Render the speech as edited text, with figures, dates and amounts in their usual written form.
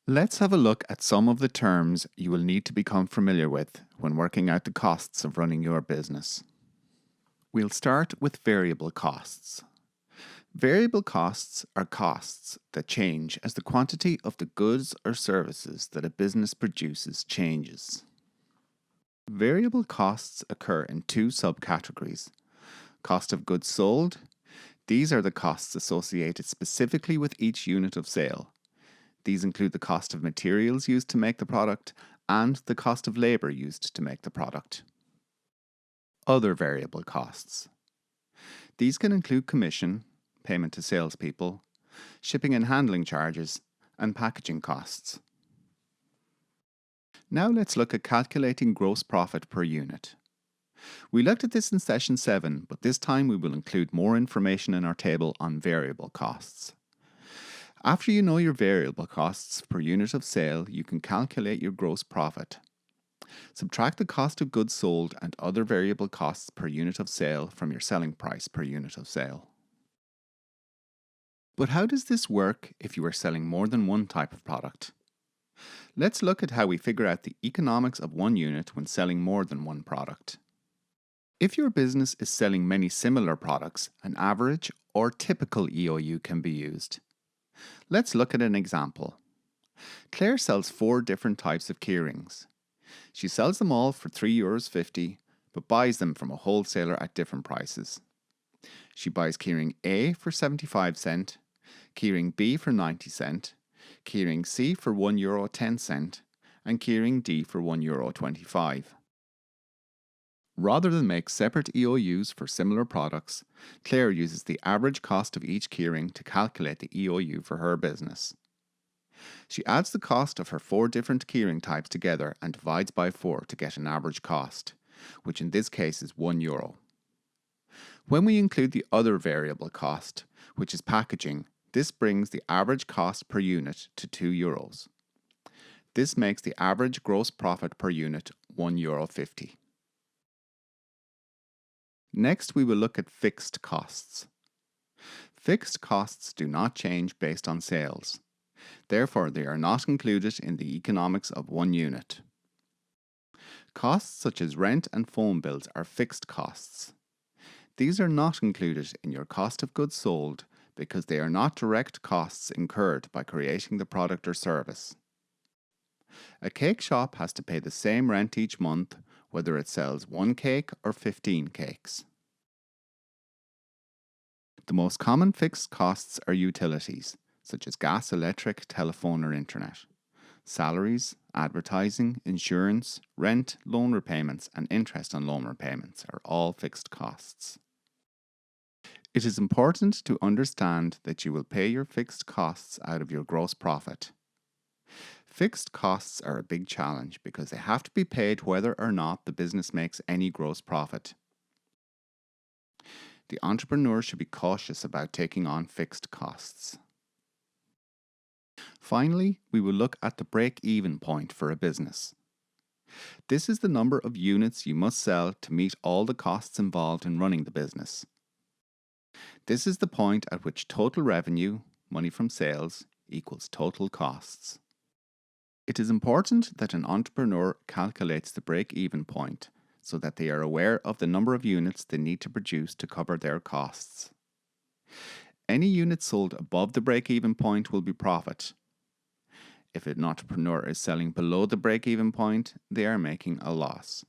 Let's have a look at some of the terms you will need to become familiar with when working out the costs of running your business. We'll start with variable costs. Variable costs are costs that change as the quantity of the goods or services that a business produces changes. Variable costs occur in two subcategories. Cost of goods sold. These are the costs associated specifically with each unit of sale. These include the cost of materials used to make the product and the cost of labor used to make the product. Other variable costs. These can include commission, payment to salespeople, shipping and handling charges, and packaging costs. Now let's look at calculating gross profit per unit. We looked at this in session 7, but this time we will include more information in our table on variable costs. After you know your variable costs per unit of sale, you can calculate your gross profit. Subtract the cost of goods sold and other variable costs per unit of sale from your selling price per unit of sale. But how does this work if you are selling more than one type of product? Let's look at how we figure out the economics of one unit when selling more than one product. If your business is selling many similar products, an average or typical EOU can be used. Let's look at an example. Claire sells 4 different types of keyrings. She sells them all for €3.50, but buys them from a wholesaler at different prices. She buys keyring A for 75 cents, keyring B for 90 cents, keyring C for €1.10, and keyring D for €1.25. Rather than make separate EOUs for similar products, Claire uses the average cost of each keyring to calculate the EOU for her business. She adds the cost of her 4 different keyring types together and divides by 4 to get an average cost, which in this case is €1. When we include the other variable cost, which is packaging, this brings the average cost per unit to €2. This makes the average gross profit per unit €1.50. Next, we will look at fixed costs. Fixed costs do not change based on sales. Therefore, they are not included in the economics of one unit. Costs such as rent and phone bills are fixed costs. These are not included in your cost of goods sold because they are not direct costs incurred by creating the product or service. A cake shop has to pay the same rent each month, whether it sells 1 cake or 15 cakes. The most common fixed costs are utilities, such as gas, electric, telephone or internet. Salaries, advertising, insurance, rent, loan repayments and interest on loan repayments are all fixed costs. It is important to understand that you will pay your fixed costs out of your gross profit. Fixed costs are a big challenge because they have to be paid whether or not the business makes any gross profit. The entrepreneur should be cautious about taking on fixed costs. Finally, we will look at the break-even point for a business. This is the number of units you must sell to meet all the costs involved in running the business. This is the point at which total revenue, money from sales, equals total costs. It is important that an entrepreneur calculates the break-even point so that they are aware of the number of units they need to produce to cover their costs. Any units sold above the break-even point will be profit. If an entrepreneur is selling below the break-even point, they are making a loss.